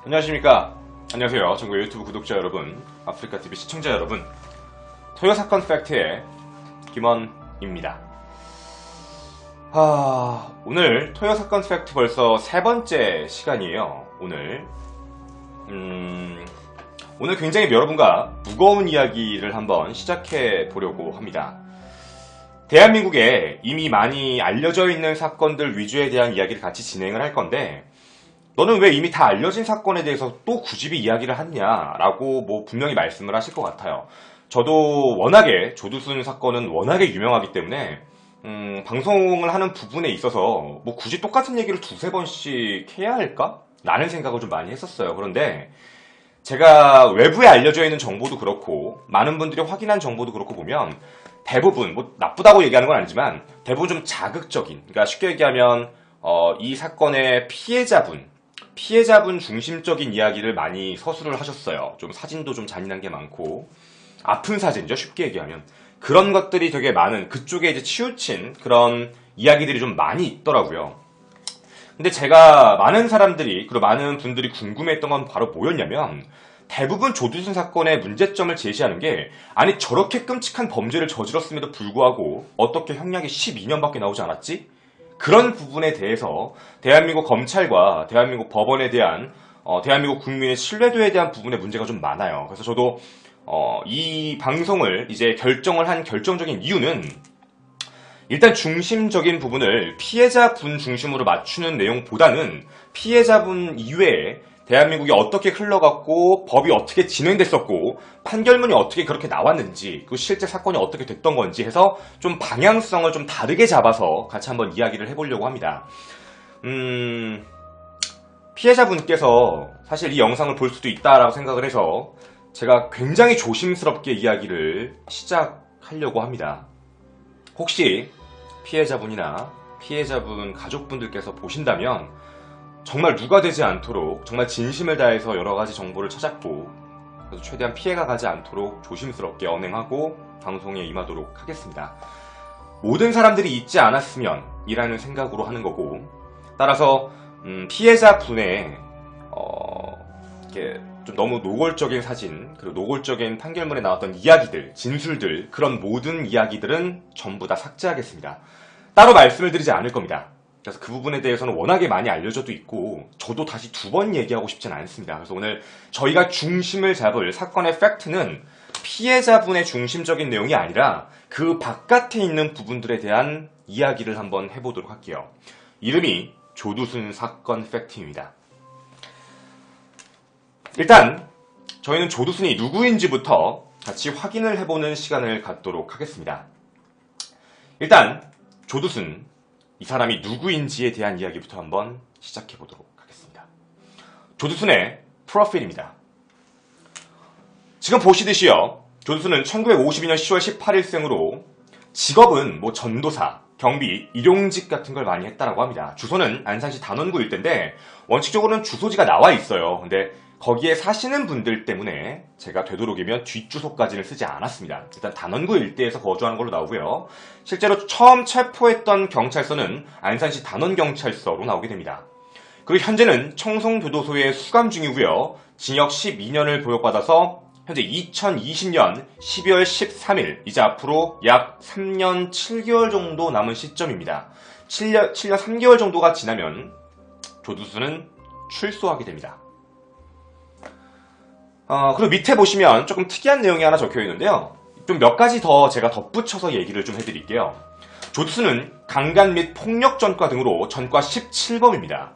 안녕하십니까. 안녕하세요. 전국 유튜브 구독자 여러분, 아프리카TV 시청자 여러분, 토요사건 팩트의 김원입니다. 오늘 토요사건 팩트 벌써 세 번째 시간이에요. 오늘 굉장히 여러분과 무거운 이야기를 한번 시작해 보려고 합니다. 대한민국에 이미 많이 알려져 있는 사건들 위주에 대한 이야기를 같이 진행을 할 건데, 너는 왜 이미 다 알려진 사건에 대해서 또 굳이 이야기를 하냐라고 분명히 말씀을 하실 것 같아요. 저도 워낙에 조두순 사건은 워낙에 유명하기 때문에 방송을 하는 부분에 있어서 굳이 똑같은 얘기를 두세 번씩 해야 할까? 라는 생각을 좀 많이 했었어요. 그런데 제가 외부에 알려져 있는 정보도 그렇고 많은 분들이 확인한 정보도 그렇고 보면 대부분 나쁘다고 얘기하는 건 아니지만 대부분 좀 자극적인, 그러니까 쉽게 얘기하면 이 사건의 피해자분 중심적인 이야기를 많이 서술을 하셨어요. 좀 사진도 좀 잔인한 게 많고 아픈 사진이죠. 쉽게 얘기하면 그런 것들이 되게 많은, 그쪽에 이제 치우친 그런 이야기들이 좀 많이 있더라고요. 근데 제가 많은 사람들이, 그리고 많은 분들이 궁금해했던 건 바로 뭐였냐면, 대부분 조두순 사건의 문제점을 제시하는 게, 아니 저렇게 끔찍한 범죄를 저질렀음에도 불구하고 어떻게 형량이 12년밖에 나오지 않았지? 그런 부분에 대해서 대한민국 검찰과 대한민국 법원에 대한 대한민국 국민의 신뢰도에 대한 부분에 문제가 좀 많아요. 그래서 저도 이 방송을 이제 결정을 한 결정적인 이유는, 일단 중심적인 부분을 피해자분 중심으로 맞추는 내용보다는 피해자분 이외에 대한민국이 어떻게 흘러갔고 법이 어떻게 진행됐었고 판결문이 어떻게 그렇게 나왔는지, 그 실제 사건이 어떻게 됐던 건지 해서 좀 방향성을 좀 다르게 잡아서 같이 한번 이야기를 해보려고 합니다. 피해자분께서 사실 이 영상을 볼 수도 있다라고 생각을 해서 제가 굉장히 조심스럽게 이야기를 시작하려고 합니다. 혹시 피해자분이나 피해자분 가족분들께서 보신다면 정말 누가 되지 않도록 정말 진심을 다해서 여러 가지 정보를 찾았고, 그래서 최대한 피해가 가지 않도록 조심스럽게 언행하고 방송에 임하도록 하겠습니다. 모든 사람들이 잊지 않았으면 이라는 생각으로 하는 거고, 따라서 피해자분의 이렇게 좀 너무 노골적인 사진, 그리고 노골적인 판결문에 나왔던 이야기들, 진술들, 그런 모든 이야기들은 전부 다 삭제하겠습니다. 따로 말씀을 드리지 않을 겁니다. 그래서 그 부분에 대해서는 워낙에 많이 알려져도 있고 저도 다시 두 번 얘기하고 싶진 않습니다. 그래서 오늘 저희가 중심을 잡을 사건의 팩트는 피해자분의 중심적인 내용이 아니라 그 바깥에 있는 부분들에 대한 이야기를 한번 해보도록 할게요. 이름이 조두순 사건 팩트입니다. 일단 저희는 조두순이 누구인지부터 같이 확인을 해보는 시간을 갖도록 하겠습니다. 일단 조두순, 이 사람이 누구인지에 대한 이야기부터 한번 시작해 보도록 하겠습니다. 조두순의 프로필입니다. 지금 보시듯이요, 조두순은 1952년 10월 18일생으로 직업은 전도사, 경비, 일용직 같은 걸 많이 했다라고 합니다. 주소는 안산시 단원구 일대인데 원칙적으로는 주소지가 나와 있어요. 근데 거기에 사시는 분들 때문에 제가 되도록이면 뒷주소까지는 쓰지 않았습니다. 일단 단원구 일대에서 거주하는 걸로 나오고요. 실제로 처음 체포했던 경찰서는 안산시 단원경찰서로 나오게 됩니다. 그리고 현재는 청송교도소에 수감 중이고요. 징역 12년을 보역받아서 현재 2020년 12월 13일, 이제 앞으로 약 3년 7개월 정도 남은 시점입니다. 7년 3개월 정도가 지나면 조두순은 출소하게 됩니다. 그리고 밑에 보시면 조금 특이한 내용이 하나 적혀 있는데요. 좀 몇 가지 더 제가 덧붙여서 얘기를 좀 해드릴게요. 조두순은 강간 및 폭력 전과 등으로 전과 17범입니다.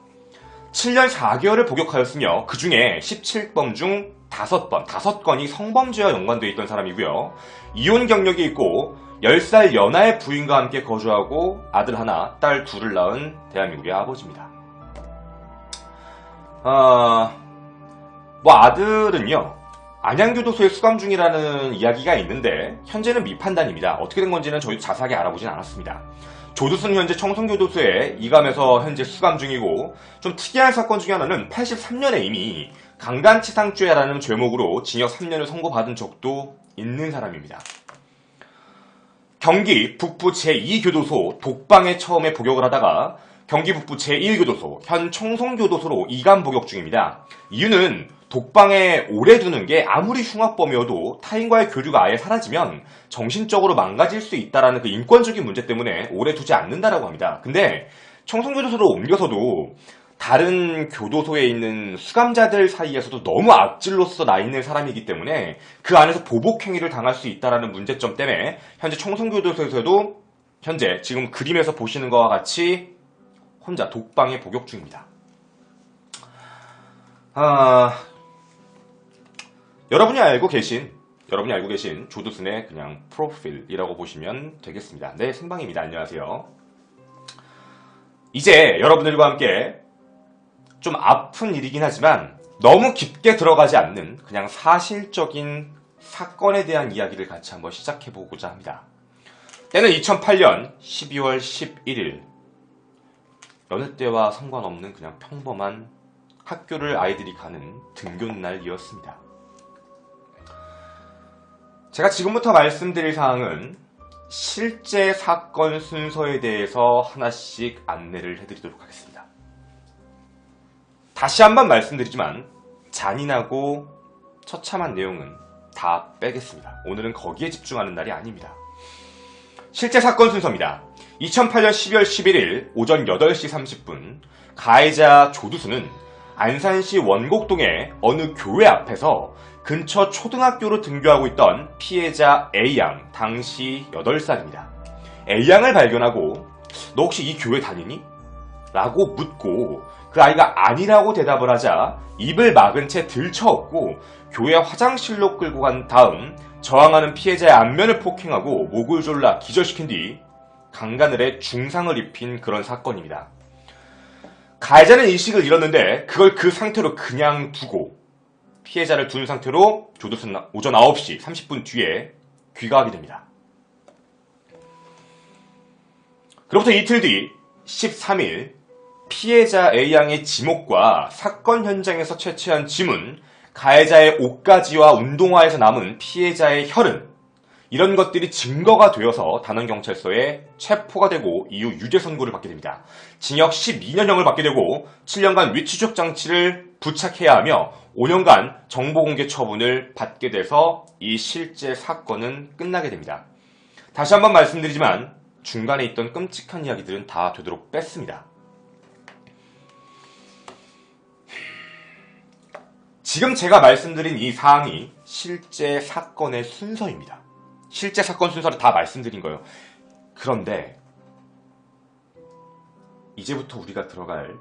7년 4개월을 복역하였으며 그 중에 17범 중 5건이 성범죄와 연관되어 있던 사람이고요. 이혼 경력이 있고 10살 연하의 부인과 함께 거주하고 아들 하나, 딸 둘을 낳은 대한민국의 아버지입니다. 아들은요, 안양교도소에 수감 중이라는 이야기가 있는데 현재는 미판단입니다. 어떻게 된 건지는 저희도 자세하게 알아보진 않았습니다. 조두순은 현재 청송교도소에 이감해서 현재 수감 중이고, 좀 특이한 사건 중에 하나는 83년에 이미 강간치상죄라는 죄목으로 징역 3년을 선고받은 적도 있는 사람입니다. 경기 북부 제2교도소 독방에 처음에 복역을 하다가 경기 북부 제1교도소, 현 청송교도소로 이관 복역 중입니다. 이유는 독방에 오래 두는 게 아무리 흉악범이어도 타인과의 교류가 아예 사라지면 정신적으로 망가질 수 있다는 그 인권적인 문제 때문에 오래 두지 않는다라고 합니다. 근데 청송교도소로 옮겨서도 다른 교도소에 있는 수감자들 사이에서도 너무 악질로서 나 있는 사람이기 때문에 그 안에서 보복행위를 당할 수 있다는 문제점 때문에 현재 청송교도소에서도 현재 지금 그림에서 보시는 것과 같이 혼자 독방에 복역 중입니다. 여러분이 알고 계신 조두순의 그냥 프로필이라고 보시면 되겠습니다. 네, 생방입니다. 안녕하세요. 이제 여러분들과 함께 좀 아픈 일이긴 하지만 너무 깊게 들어가지 않는 그냥 사실적인 사건에 대한 이야기를 같이 한번 시작해보고자 합니다. 때는 2008년 12월 11일 여느 때와 상관없는 그냥 평범한 학교를 아이들이 가는 등교날이었습니다. 제가 지금부터 말씀드릴 사항은 실제 사건 순서에 대해서 하나씩 안내를 해드리도록 하겠습니다. 다시 한번 말씀드리지만 잔인하고 처참한 내용은 다 빼겠습니다. 오늘은 거기에 집중하는 날이 아닙니다. 실제 사건 순서입니다. 2008년 12월 11일 오전 8시 30분 가해자 조두순은 안산시 원곡동의 어느 교회 앞에서 근처 초등학교로 등교하고 있던 피해자 A양, 당시 8살입니다. A양을 발견하고 너 혹시 이 교회 다니니? 라고 묻고 그 아이가 아니라고 대답을 하자 입을 막은 채 들쳐업고 교회 화장실로 끌고 간 다음 저항하는 피해자의 안면을 폭행하고 목을 졸라 기절시킨 뒤 강간을 해 중상을 입힌 그런 사건입니다. 가해자는 의식을 잃었는데 그걸 그 상태로 그냥 두고 피해자를 둔 상태로 조두순 오전 9시 30분 뒤에 귀가하게 됩니다. 그로부터 이틀 뒤 13일 피해자 A양의 지목과 사건 현장에서 채취한 지문, 가해자의 옷가지와 운동화에서 남은 피해자의 혈흔, 이런 것들이 증거가 되어서 단원경찰서에 체포가 되고 이후 유죄 선고를 받게 됩니다. 징역 12년형을 받게 되고 7년간 위추적 장치를 부착해야 하며 5년간 정보공개 처분을 받게 돼서 이 실제 사건은 끝나게 됩니다. 다시 한번 말씀드리지만 중간에 있던 끔찍한 이야기들은 다 되도록 뺐습니다. 지금 제가 말씀드린 이 사항이 실제 사건의 순서입니다. 실제 사건 순서를 다 말씀드린 거예요. 그런데 이제부터 우리가 들어갈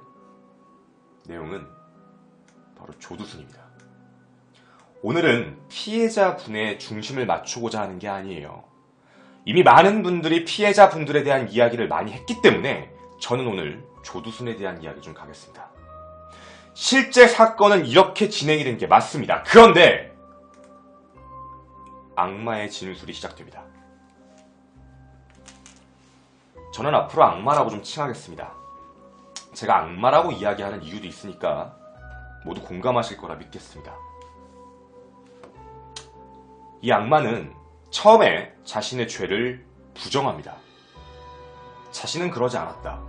내용은 바로 조두순입니다. 오늘은 피해자분의 중심을 맞추고자 하는 게 아니에요. 이미 많은 분들이 피해자분들에 대한 이야기를 많이 했기 때문에 저는 오늘 조두순에 대한 이야기 좀 가겠습니다. 실제 사건은 이렇게 진행이 된 게 맞습니다. 그런데 악마의 진술이 시작됩니다. 저는 앞으로 악마라고 좀 칭하겠습니다. 제가 악마라고 이야기하는 이유도 있으니까 모두 공감하실 거라 믿겠습니다. 이 악마는 처음에 자신의 죄를 부정합니다. 자신은 그러지 않았다.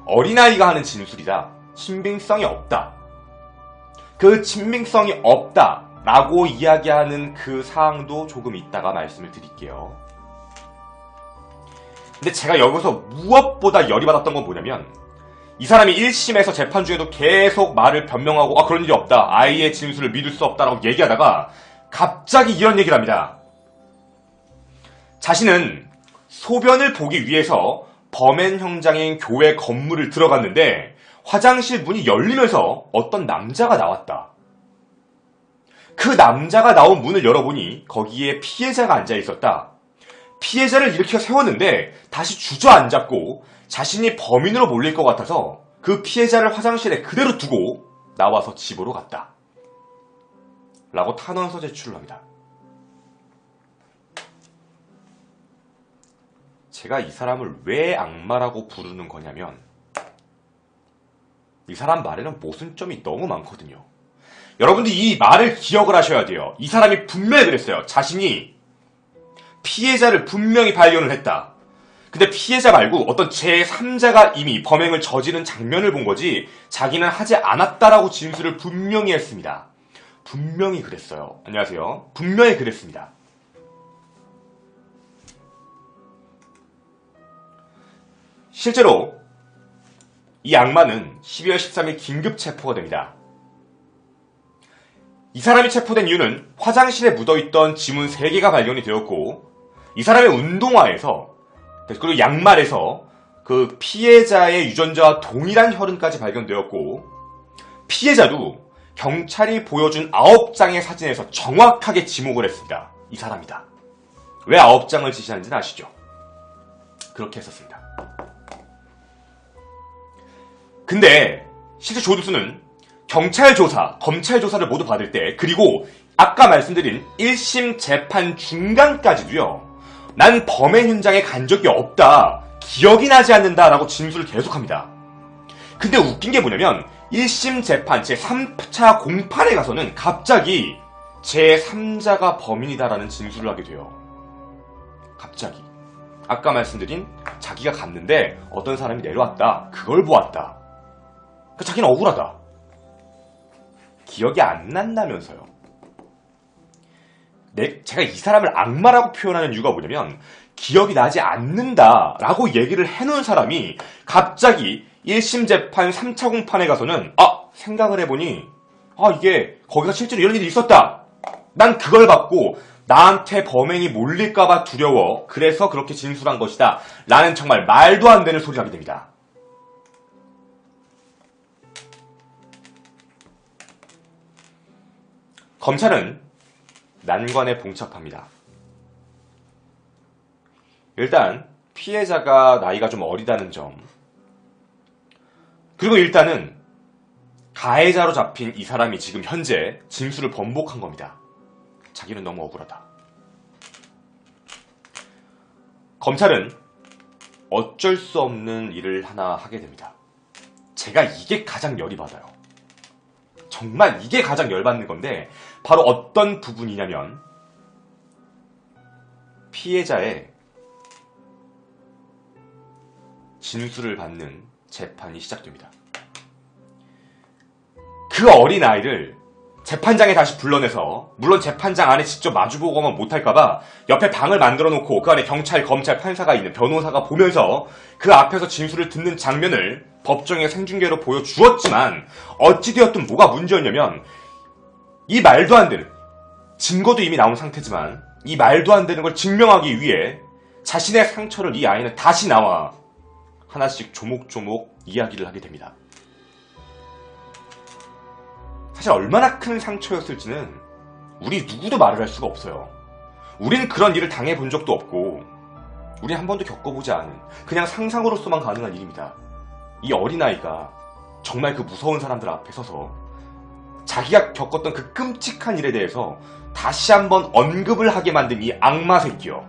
어린아이가 하는 진술이다. 신빙성이 없다. 그 신빙성이 없다 라고 이야기하는 그 사항도 조금 이따가 말씀을 드릴게요. 근데 제가 여기서 무엇보다 열이 받았던 건 뭐냐면 이 사람이 1심에서 재판 중에도 계속 말을 변명하고 그런 일이 없다. 아이의 진술을 믿을 수 없다라고 얘기하다가 갑자기 이런 얘기를 합니다. 자신은 소변을 보기 위해서 범행 현장인 교회 건물을 들어갔는데 화장실 문이 열리면서 어떤 남자가 나왔다. 그 남자가 나온 문을 열어보니 거기에 피해자가 앉아 있었다. 피해자를 일으켜 세웠는데 다시 주저앉았고 자신이 범인으로 몰릴 것 같아서 그 피해자를 화장실에 그대로 두고 나와서 집으로 갔다. 라고 탄원서 제출을 합니다. 제가 이 사람을 왜 악마라고 부르는 거냐면 이 사람 말에는 모순점이 너무 많거든요. 여러분들이 이 말을 기억을 하셔야 돼요. 이 사람이 분명히 그랬어요. 자신이 피해자를 분명히 발견을 했다. 근데 피해자 말고 어떤 제3자가 이미 범행을 저지른 장면을 본 거지 자기는 하지 않았다라고 진술을 분명히 했습니다. 분명히 그랬어요. 안녕하세요. 분명히 그랬습니다. 실제로 이 악마는 12월 13일 긴급 체포가 됩니다. 이 사람이 체포된 이유는 화장실에 묻어있던 지문 3개가 발견이 되었고 이 사람의 운동화에서 그리고 양말에서 그 피해자의 유전자와 동일한 혈흔까지 발견되었고 피해자도 경찰이 보여준 9장의 사진에서 정확하게 지목을 했습니다. 이 사람이다. 왜 9장을 지시하는지는 아시죠? 그렇게 했었습니다. 근데 실제 조두수는 경찰 조사, 검찰 조사를 모두 받을 때 그리고 아까 말씀드린 1심 재판 중간까지도요. 난 범행 현장에 간 적이 없다. 기억이 나지 않는다 라고 진술을 계속합니다. 근데 웃긴 게 뭐냐면 1심 재판 제3차 공판에 가서는 갑자기 제3자가 범인이다라는 진술을 하게 돼요. 갑자기. 아까 말씀드린 자기가 갔는데 어떤 사람이 내려왔다. 그걸 보았다. 그러니까 자기는 억울하다. 기억이 안 난다면서요. 제가 이 사람을 악마라고 표현하는 이유가 뭐냐면 기억이 나지 않는다라고 얘기를 해놓은 사람이 갑자기 1심 재판 3차 공판에 가서는 생각을 해보니 이게 거기가 실제로 이런 일이 있었다. 난 그걸 받고 나한테 범행이 몰릴까봐 두려워. 그래서 그렇게 진술한 것이다. 라는 정말 말도 안 되는 소리를 하게 됩니다. 검찰은 난관에 봉착합니다. 일단 피해자가 나이가 좀 어리다는 점, 그리고 일단은 가해자로 잡힌 이 사람이 지금 현재 진술을 번복한 겁니다. 자기는 너무 억울하다. 검찰은 어쩔 수 없는 일을 하나 하게 됩니다. 제가 이게 가장 열이 받아요. 정말 이게 가장 열받는 건데 바로 어떤 부분이냐면 피해자의 진술을 받는 재판이 시작됩니다. 그 어린아이를 재판장에 다시 불러내서 물론 재판장 안에 직접 마주보고만 못할까봐 옆에 방을 만들어 놓고 그 안에 경찰, 검찰, 판사가 있는 변호사가 보면서 그 앞에서 진술을 듣는 장면을 법정에 생중계로 보여주었지만 어찌되었든 뭐가 문제였냐면 이 말도 안 되는 증거도 이미 나온 상태지만 이 말도 안 되는 걸 증명하기 위해 자신의 상처를 이 아이는 다시 나와 하나씩 조목조목 이야기를 하게 됩니다. 사실 얼마나 큰 상처였을지는 우리 누구도 말을 할 수가 없어요. 우린 그런 일을 당해본 적도 없고 우린 한 번도 겪어보지 않은 그냥 상상으로서만 가능한 일입니다. 이 어린아이가 정말 그 무서운 사람들 앞에 서서 자기가 겪었던 그 끔찍한 일에 대해서 다시 한번 언급을 하게 만든 이 악마 새끼요.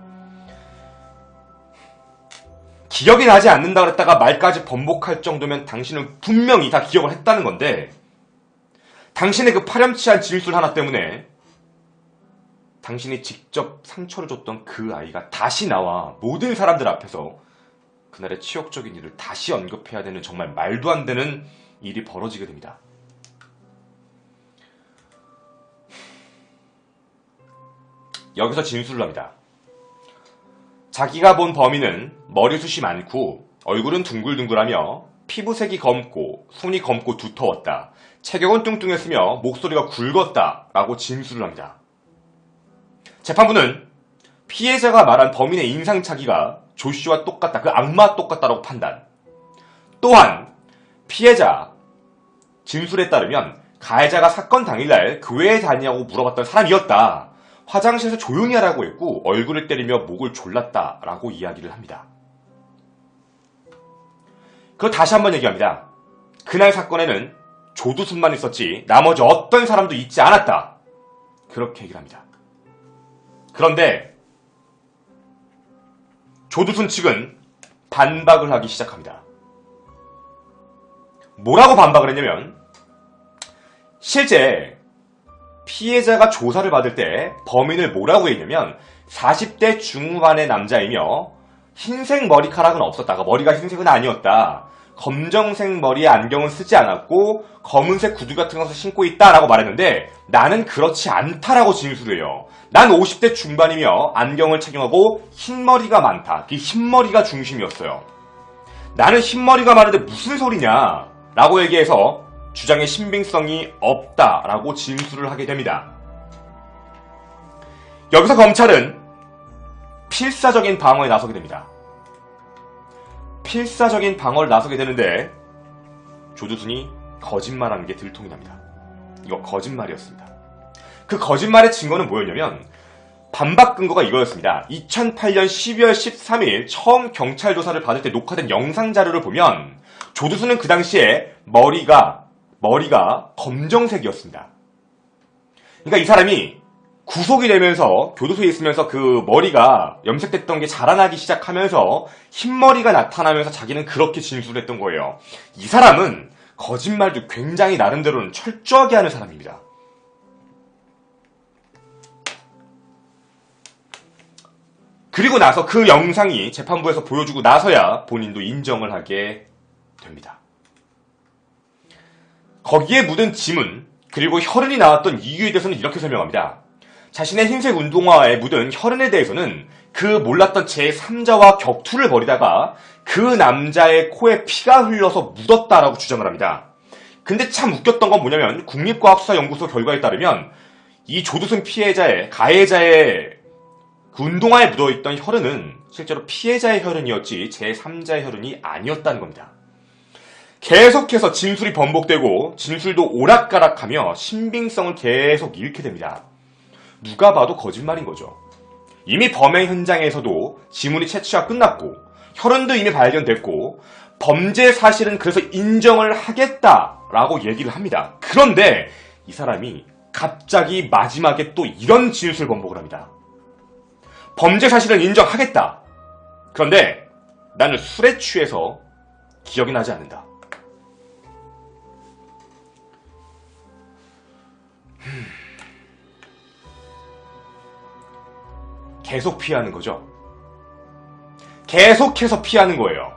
기억이 나지 않는다 그랬다가 말까지 번복할 정도면 당신은 분명히 다 기억을 했다는 건데 당신의 그 파렴치한 진술 하나 때문에 당신이 직접 상처를 줬던 그 아이가 다시 나와 모든 사람들 앞에서 그날의 치욕적인 일을 다시 언급해야 되는 정말 말도 안 되는 일이 벌어지게 됩니다. 여기서 진술을 합니다. 자기가 본 범인은 머리숱이 많고 얼굴은 둥글둥글하며 피부색이 검고 손이 검고 두터웠다. 체격은 뚱뚱했으며 목소리가 굵었다. 라고 진술을 합니다. 재판부는 피해자가 말한 범인의 인상착의가 조슈와 똑같다. 그 악마와 똑같다라고 판단. 또한 피해자 진술에 따르면 가해자가 사건 당일날 교회에 다니냐고 물어봤던 사람이었다. 화장실에서 조용히 하라고 했고 얼굴을 때리며 목을 졸랐다라고 이야기를 합니다. 그리고 다시 한번 얘기합니다. 그날 사건에는 조두순만 있었지 나머지 어떤 사람도 있지 않았다. 그렇게 얘기를 합니다. 그런데 조두순 측은 반박을 하기 시작합니다. 뭐라고 반박을 했냐면 실제 피해자가 조사를 받을 때 범인을 뭐라고 했냐면 40대 중후반의 남자이며 흰색 머리카락은 없었다. 머리가 흰색은 아니었다. 검정색 머리에 안경은 쓰지 않았고 검은색 구두 같은 것을 신고 있다라고 말했는데 나는 그렇지 않다라고 진술해요. 난 50대 중반이며 안경을 착용하고 흰머리가 많다. 그 흰머리가 중심이었어요. 나는 흰머리가 많은데 무슨 소리냐 라고 얘기해서 주장의 신빙성이 없다라고 진술을 하게 됩니다. 여기서 검찰은 필사적인 방어에 나서게 됩니다. 필사적인 방어를 나서게 되는데 조두순이 거짓말하는 게 들통이 납니다. 이거 거짓말이었습니다. 그 거짓말의 증거는 뭐였냐면 반박 근거가 이거였습니다. 2008년 12월 13일 처음 경찰 조사를 받을 때 녹화된 영상 자료를 보면 조두순은 그 당시에 머리가 검정색이었습니다. 그러니까 이 사람이 구속이 되면서 교도소에 있으면서 그 머리가 염색됐던 게 자라나기 시작하면서 흰머리가 나타나면서 자기는 그렇게 진술했던 거예요. 이 사람은 거짓말도 굉장히 나름대로는 철저하게 하는 사람입니다. 그리고 나서 그 영상이 재판부에서 보여주고 나서야 본인도 인정을 하게 됩니다. 거기에 묻은 지문 그리고 혈흔이 나왔던 이유에 대해서는 이렇게 설명합니다. 자신의 흰색 운동화에 묻은 혈흔에 대해서는 그 몰랐던 제3자와 격투를 벌이다가 그 남자의 코에 피가 흘러서 묻었다라고 주장을 합니다. 근데 참 웃겼던 건 뭐냐면 국립과학수사연구소 결과에 따르면 이 조두순 가해자의 그 운동화에 묻어있던 혈흔은 실제로 피해자의 혈흔이었지 제3자의 혈흔이 아니었다는 겁니다. 계속해서 진술이 번복되고 진술도 오락가락하며 신빙성을 계속 잃게 됩니다. 누가 봐도 거짓말인 거죠. 이미 범행 현장에서도 지문이 채취가 끝났고 혈흔도 이미 발견됐고 범죄 사실은 그래서 인정을 하겠다라고 얘기를 합니다. 그런데 이 사람이 갑자기 마지막에 또 이런 진술 번복을 합니다. 범죄 사실은 인정하겠다. 그런데 나는 술에 취해서 기억이 나지 않는다. 계속 피하는 거죠. 계속해서 피하는 거예요.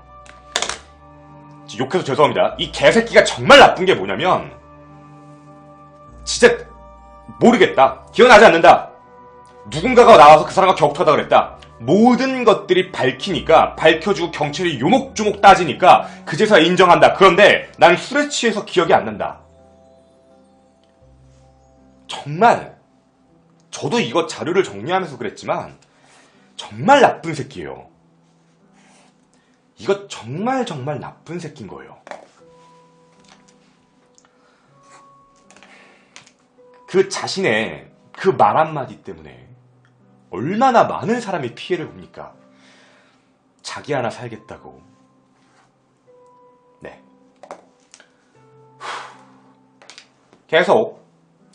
욕해서 죄송합니다. 이 개새끼가 정말 나쁜 게 뭐냐면 진짜 모르겠다. 기억나지 않는다. 누군가가 나와서 그 사람과 격투하다 그랬다. 모든 것들이 밝히니까 밝혀주고 경찰이 요목조목 따지니까 그제서야 인정한다. 그런데 난 술에 취해서 기억이 안 난다. 정말 저도 이거 자료를 정리하면서 그랬지만 정말 나쁜 새끼예요. 이거 정말 나쁜 새끼인 거예요. 그 자신의 그 말 한마디 때문에 얼마나 많은 사람이 피해를 봅니까? 자기 하나 살겠다고. 네. 계속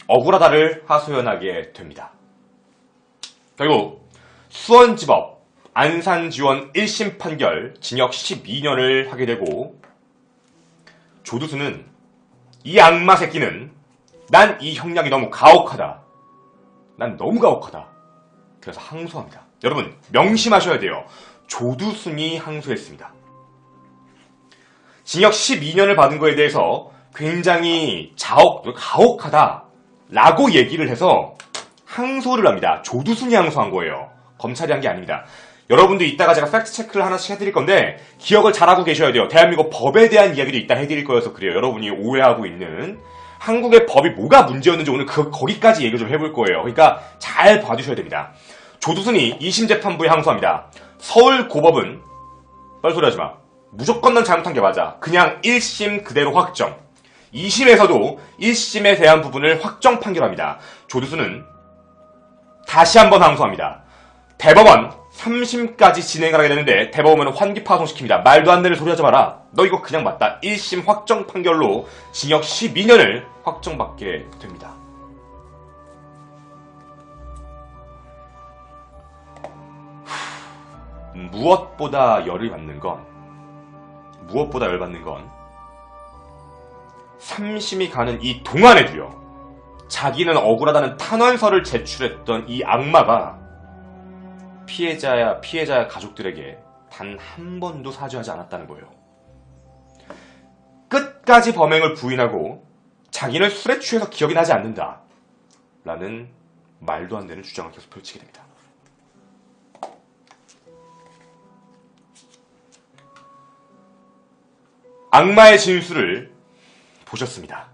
억울하다를 하소연하게 됩니다. 결국 수원지법 안산지원 1심 판결 징역 12년을 하게 되고 조두순은 이 악마 새끼는 난 이 형량이 너무 가혹하다. 난 너무 가혹하다. 그래서 항소합니다. 여러분 명심하셔야 돼요. 조두순이 항소했습니다. 징역 12년을 받은 거에 대해서 굉장히 가혹하다 라고 얘기를 해서 항소를 합니다. 조두순이 항소한 거예요. 검찰이 한 게 아닙니다. 여러분도 이따가 제가 팩트 체크를 하나씩 해드릴 건데 기억을 잘하고 계셔야 돼요. 대한민국 법에 대한 이야기도 이따 해드릴 거여서 그래요. 여러분이 오해하고 있는 한국의 법이 뭐가 문제였는지 오늘 거기까지 얘기 좀 해볼 거예요. 그러니까 잘 봐주셔야 됩니다. 조두순이 2심 재판부에 항소합니다. 서울고법은 뻘소리 하지 마. 무조건 넌 잘못한 게 맞아. 그냥 1심 그대로 확정. 2심에서도 1심에 대한 부분을 확정 판결합니다. 조두순은 다시 한번 항소합니다. 대법원 3심까지 진행을 하게 되는데 대법원은 환기 파송시킵니다. 말도 안 되는 소리 하지 마라. 너 이거 그냥 맞다. 1심 확정 판결로 징역 12년을 확정받게 됩니다. 무엇보다 열받는 건 3심이 가는 이 동안에도요. 자기는 억울하다는 탄원서를 제출했던 이 악마가 피해자 가족들에게 단 한 번도 사죄하지 않았다는 거예요. 끝까지 범행을 부인하고 자기는 술에 취해서 기억이 나지 않는다 라는 말도 안 되는 주장을 계속 펼치게 됩니다. 악마의 진술을 보셨습니다.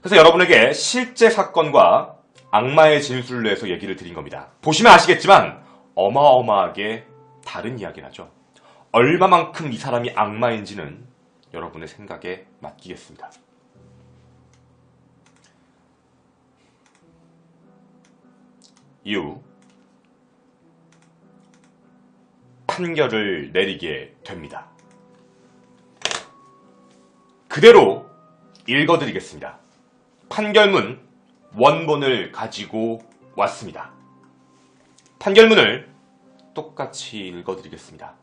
그래서 여러분에게 실제 사건과 악마의 진술로 해서 얘기를 드린 겁니다. 보시면 아시겠지만 어마어마하게 다른 이야기를 하죠. 얼마만큼 이 사람이 악마인지는 여러분의 생각에 맡기겠습니다. 이후 판결을 내리게 됩니다. 그대로 읽어드리겠습니다. 판결문 원본을 가지고 왔습니다. 판결문을 똑같이 읽어드리겠습니다.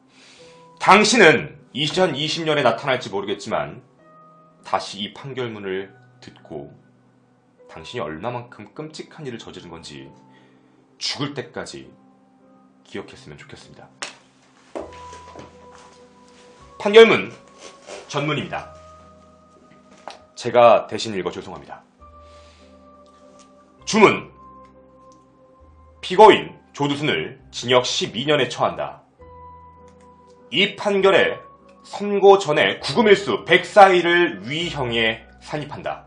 당신은 2020년에 나타날지 모르겠지만 다시 이 판결문을 듣고 당신이 얼마만큼 끔찍한 일을 저지른 건지 죽을 때까지 기억했으면 좋겠습니다. 판결문 전문입니다. 제가 대신 읽어 죄송합니다. 주문. 피고인 조두순을 징역 12년에 처한다. 이 판결에 선고 전에 구금일수 104일을 위형에 산입한다.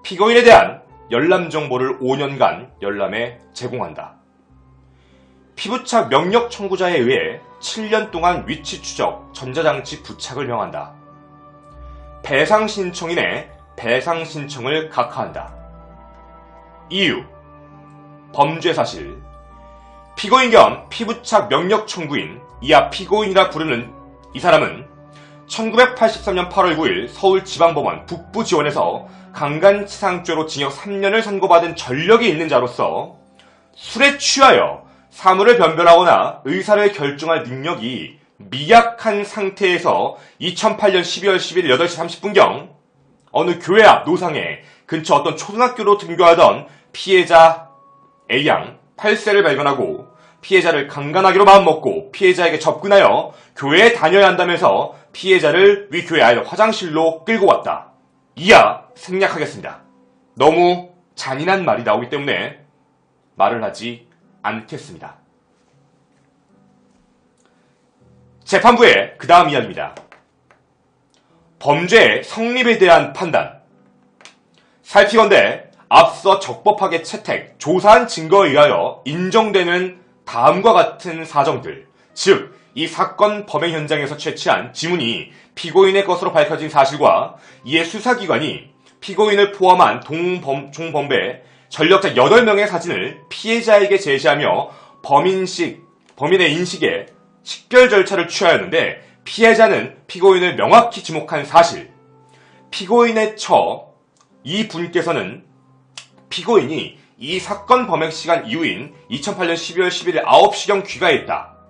피고인에 대한 열람 정보를 5년간 열람에 제공한다. 피부착 명령 청구자에 의해 7년 동안 위치 추적, 전자장치 부착을 명한다. 배상 신청인의 배상 신청을 각하한다. 이유, 범죄 사실, 피고인 겸 피부착 명령 청구인, 이하 피고인이라 부르는 이 사람은 1983년 8월 9일 서울지방법원 북부지원에서 강간치상죄로 징역 3년을 선고받은 전력이 있는 자로서 술에 취하여 사물을 변별하거나 의사를 결정할 능력이 미약한 상태에서 2008년 12월 11일 8시 30분경 어느 교회 앞 노상에 근처 어떤 초등학교로 등교하던 피해자 A양 8세를 발견하고 피해자를 강간하기로 마음먹고 피해자에게 접근하여 교회에 다녀야 한다면서 피해자를 위 교회 아이들 화장실로 끌고 왔다. 이하 생략하겠습니다. 너무 잔인한 말이 나오기 때문에 말을 하지 않겠습니다. 재판부의 그 다음 이야기입니다. 범죄의 성립에 대한 판단. 살피건대 앞서 적법하게 채택, 조사한 증거에 의하여 인정되는 다음과 같은 사정들, 즉 이 사건 범행 현장에서 채취한 지문이 피고인의 것으로 밝혀진 사실과 이에 수사기관이 피고인을 포함한 종범배 전력자 8명의 사진을 피해자에게 제시하며 범인의 인식에 식별 절차를 취하였는데 피해자는 피고인을 명확히 지목한 사실, 피고인의 처 이분께서는 피고인이 이 사건 범행 시간 이후인 2008년 12월 11일 9시경 귀가했다.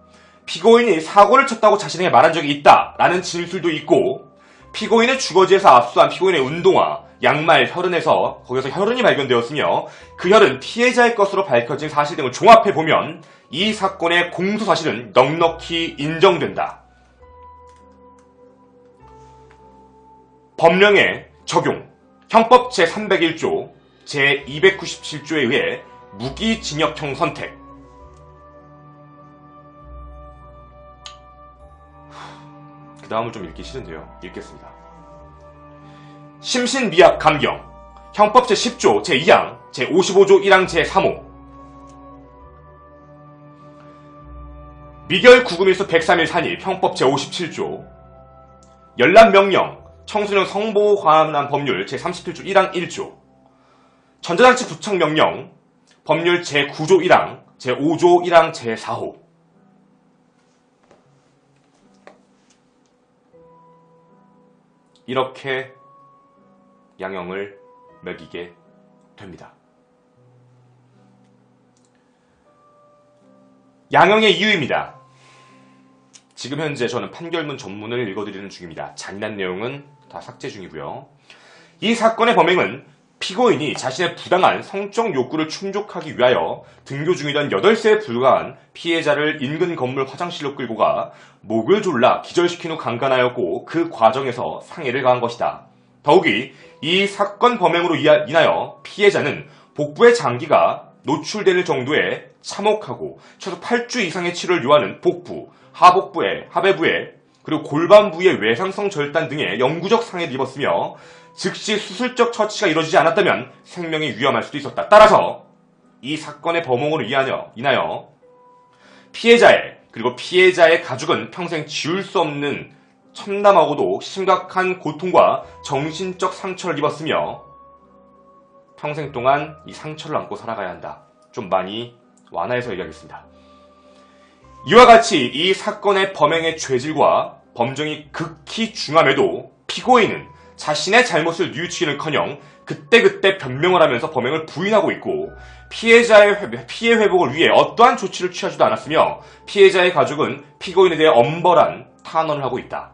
피고인이 사고를 쳤다고 자신에게 말한 적이 있다 라는 진술도 있고 피고인의 주거지에서 압수한 피고인의 운동화, 양말, 혈흔에서 거기서 혈흔이 발견되었으며 그 혈흔 피해자의 것으로 밝혀진 사실 등을 종합해보면 이 사건의 공소사실은 넉넉히 인정된다. 법령의 적용, 형법 제301조, 제297조에 의해 무기징역형 선택. 그 다음을 좀 읽기 싫은데요. 읽겠습니다. 심신미약 감경, 형법 제10조 제2항, 제55조 1항 제3호. 미결 구금일수 103일 산입, 형법 제57조. 열람명령, 청소년 성보호 관한 법률 제37조 1항 1조. 전자장치 부착명령, 법률 제9조 1항, 제5조 1항 제4호. 이렇게 양형을 매기게 됩니다. 양형의 이유입니다. 지금 현재 저는 판결문 전문을 읽어드리는 중입니다. 잔인한 내용은 다 삭제 중이고요. 이 사건의 범행은 피고인이 자신의 부당한 성적 욕구를 충족하기 위하여 등교 중이던 8세에 불과한 피해자를 인근 건물 화장실로 끌고 가 목을 졸라 기절시킨 후 강간하였고 그 과정에서 상해를 가한 것이다. 더욱이 이 사건 범행으로 인하여 피해자는 복부의 장기가 노출될 정도의 참혹하고 최소 8주 이상의 치료를 요하는 복부, 하배부에 그리고 골반 부위의 외상성 절단 등의 영구적 상해를 입었으며 즉시 수술적 처치가 이루어지지 않았다면 생명이 위험할 수도 있었다. 따라서 이 사건의 범행으로 인하여 피해자의 가족은 평생 지울 수 없는 참담하고도 심각한 고통과 정신적 상처를 입었으며 평생 동안 이 상처를 안고 살아가야 한다. 좀 많이 완화해서 얘기하겠습니다. 이와 같이 이 사건의 범행의 죄질과 범정이 극히 중함에도 피고인은 자신의 잘못을 뉘우치기는커녕 그때그때 변명을 하면서 범행을 부인하고 있고 피해자의 피해 회복을 위해 어떠한 조치를 취하지도 않았으며 피해자의 가족은 피고인에 대해 엄벌한 탄원을 하고 있다.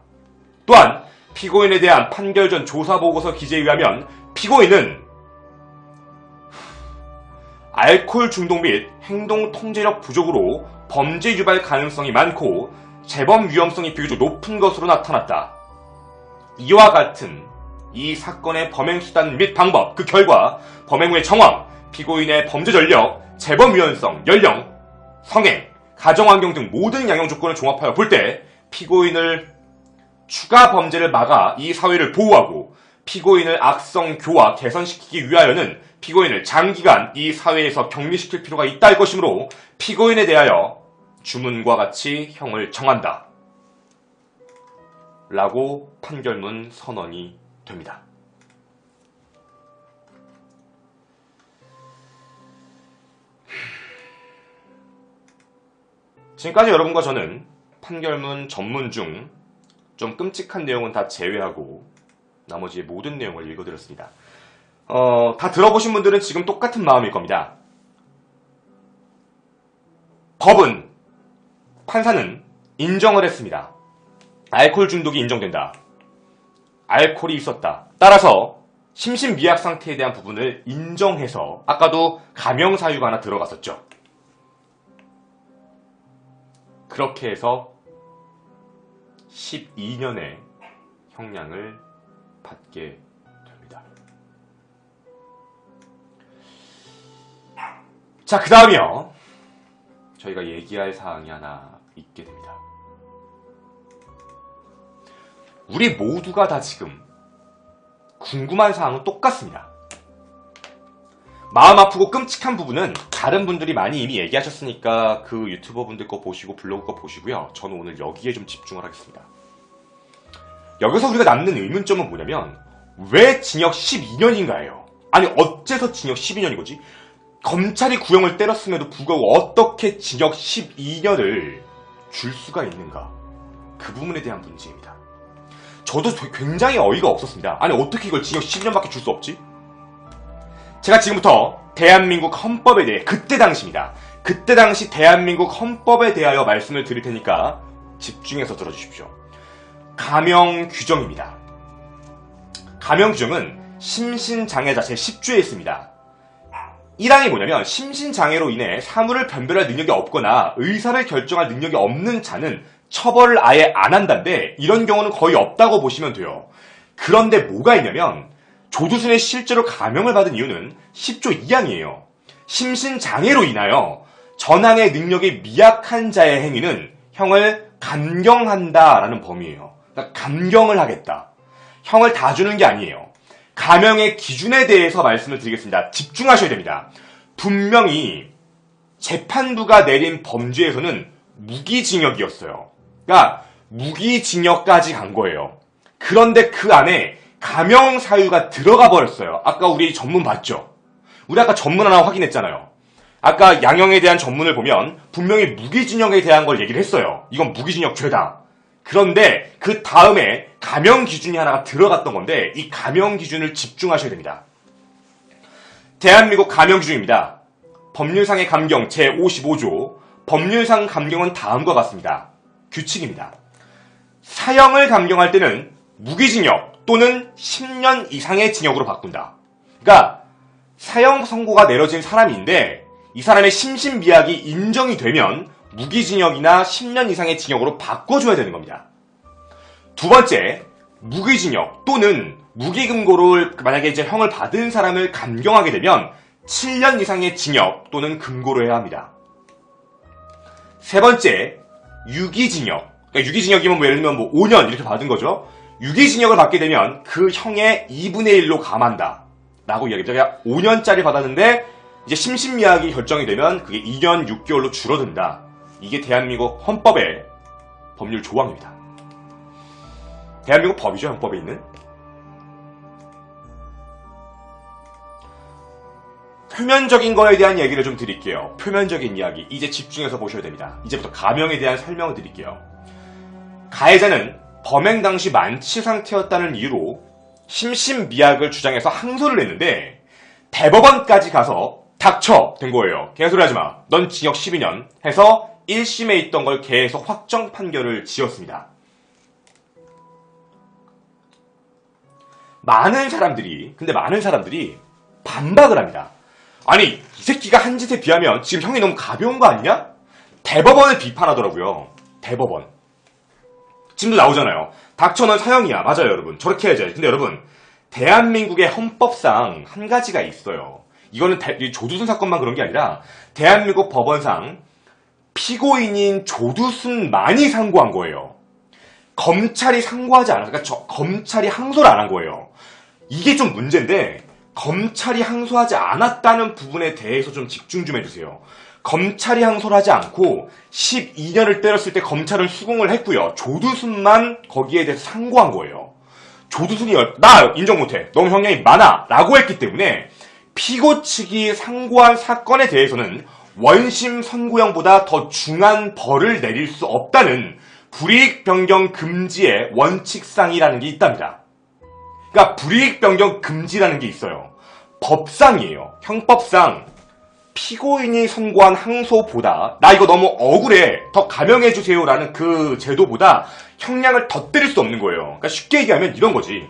또한 피고인에 대한 판결 전 조사보고서 기재에 의하면 피고인은 알코올 중독 및 행동 통제력 부족으로 범죄 유발 가능성이 많고 재범 위험성이 비교적 높은 것으로 나타났다. 이와 같은 이 사건의 범행 수단 및 방법, 그 결과 범행 후의 정황, 피고인의 범죄 전력, 재범 위험성, 연령, 성행, 가정환경 등 모든 양형 조건을 종합하여 볼 때 피고인을 추가 범죄를 막아 이 사회를 보호하고 피고인을 악성 교화 개선시키기 위하여는 피고인을 장기간 이 사회에서 격리시킬 필요가 있다 할 것이므로 피고인에 대하여 주문과 같이 형을 정한다. 라고 판결문 선언이 됩니다. 지금까지 여러분과 저는 판결문 전문 중 좀 끔찍한 내용은 다 제외하고 나머지 모든 내용을 읽어드렸습니다. 다 들어보신 분들은 지금 똑같은 마음일 겁니다. 판사는 인정을 했습니다. 알코올 중독이 인정된다. 알코올이 있었다. 따라서 심신미약 상태에 대한 부분을 인정해서 아까도 감형 사유가 하나 들어갔었죠. 그렇게 해서 12년의 형량을 받게 됩니다. 자, 그 다음이요. 저희가 얘기할 사항이 하나 있게 됩니다. 우리 모두가 다 지금 궁금한 사항은 똑같습니다. 마음 아프고 끔찍한 부분은 다른 분들이 많이 이미 얘기하셨으니까 그 유튜버 분들 거 보시고 블로그 거 보시고요. 저는 오늘 여기에 좀 집중을 하겠습니다. 여기서 우리가 남는 의문점은 뭐냐면 왜 징역 12년인가예요. 아니 어째서 징역 12년인 거지? 검찰이 구형을 때렸음에도 불구하고 어떻게 징역 12년을 줄 수가 있는가? 그 부분에 대한 문제입니다. 저도 굉장히 어이가 없었습니다. 아니 어떻게 이걸 징역 12년밖에 줄 수 없지? 제가 지금부터 대한민국 헌법에 대해 그때 당시 대한민국 헌법에 대하여 말씀을 드릴 테니까 집중해서 들어주십시오. 감형 규정입니다. 감형 규정은 심신장애자 제10조에 있습니다. 1항이 뭐냐면 심신장애로 인해 사물을 변별할 능력이 없거나 의사를 결정할 능력이 없는 자는 처벌을 아예 안 한다는데 이런 경우는 거의 없다고 보시면 돼요. 그런데 뭐가 있냐면 조두순이 실제로 감형을 받은 이유는 10조 2항이에요. 심신장애로 인하여 전항의 능력이 미약한 자의 행위는 형을 감경한다라는 범위예요. 그러니까 감경을 하겠다. 형을 다 주는 게 아니에요. 감형의 기준에 대해서 말씀을 드리겠습니다. 집중하셔야 됩니다. 분명히 재판부가 내린 범죄에서는 무기징역이었어요. 그러니까 무기징역까지 간 거예요. 그런데 그 안에 감형 사유가 들어가 버렸어요. 아까 우리 전문 봤죠? 우리 아까 전문 하나 확인했잖아요. 아까 양형에 대한 전문을 보면 분명히 무기징역에 대한 걸 얘기를 했어요. 이건 무기징역 죄다. 그런데 그 다음에 감형 기준이 하나가 들어갔던 건데 이 감형 기준을 집중하셔야 됩니다. 대한민국 감형 기준입니다. 법률상의 감경 제55조 법률상 감경은 다음과 같습니다. 규칙입니다. 사형을 감경할 때는 무기징역 또는 10년 이상의 징역으로 바꾼다. 그러니까 사형 선고가 내려진 사람인데 이 사람의 심신미약이 인정이 되면 무기징역이나 10년 이상의 징역으로 바꿔줘야 되는 겁니다. 두 번째, 무기징역 또는 무기금고를 만약에 이제 형을 받은 사람을 감경하게 되면 7년 이상의 징역 또는 금고를 해야 합니다. 세 번째, 유기징역. 그러니까 유기징역이면 예를 들면 5년 이렇게 받은 거죠. 유기징역을 받게 되면 그 형의 2분의 1로 감한다. 라고 이야기합니다. 그러니까 5년짜리 받았는데 이제 심신미약이 결정이 되면 그게 2년 6개월로 줄어든다. 이게 대한민국 헌법의 법률 조항입니다. 대한민국 법이죠, 헌법에 있는. 표면적인 거에 대한 얘기를 좀 드릴게요. 표면적인 이야기. 이제 집중해서 보셔야 됩니다. 이제부터 가명에 대한 설명을 드릴게요. 가해자는 범행 당시 만취 상태였다는 이유로 심신미약을 주장해서 항소를 했는데 대법원까지 가서 닥쳐! 된 거예요. 개소리 하지 마. 넌 징역 12년 해서 1심에 있던 걸 계속 확정 판결을 지었습니다. 많은 사람들이 반박을 합니다. 아니, 이 새끼가 한 짓에 비하면 지금 형이 너무 가벼운 거 아니냐? 대법원을 비판하더라고요. 대법원. 지금도 나오잖아요. 닥쳐, 넌 사형이야. 맞아요, 여러분. 저렇게 해야죠. 근데 여러분, 대한민국의 헌법상 한 가지가 있어요. 이거는 조두순 사건만 그런 게 아니라 대한민국 법원상 피고인인 조두순만이 상고한 거예요. 검찰이 상고하지 않아서, 그러니까 검찰이 항소를 안 한 거예요. 이게 좀 문제인데 검찰이 항소하지 않았다는 부분에 대해서 좀 집중 좀 해주세요. 검찰이 항소를 하지 않고 12년을 때렸을 때 검찰은 수긍을 했고요. 조두순만 거기에 대해서 상고한 거예요. 조두순이 나 인정 못해. 너무 형량이 많아. 라고 했기 때문에 피고 측이 상고한 사건에 대해서는 원심 선고형보다 더 중한 벌을 내릴 수 없다는 불이익 변경 금지의 원칙상이라는 게 있답니다. 그러니까 불이익 변경 금지라는 게 있어요. 법상이에요. 형법상 피고인이 선고한 항소보다 나 이거 너무 억울해. 더 감형해주세요라는 그 제도보다 형량을 더 때릴 수 없는 거예요. 그러니까 쉽게 얘기하면 이런 거지.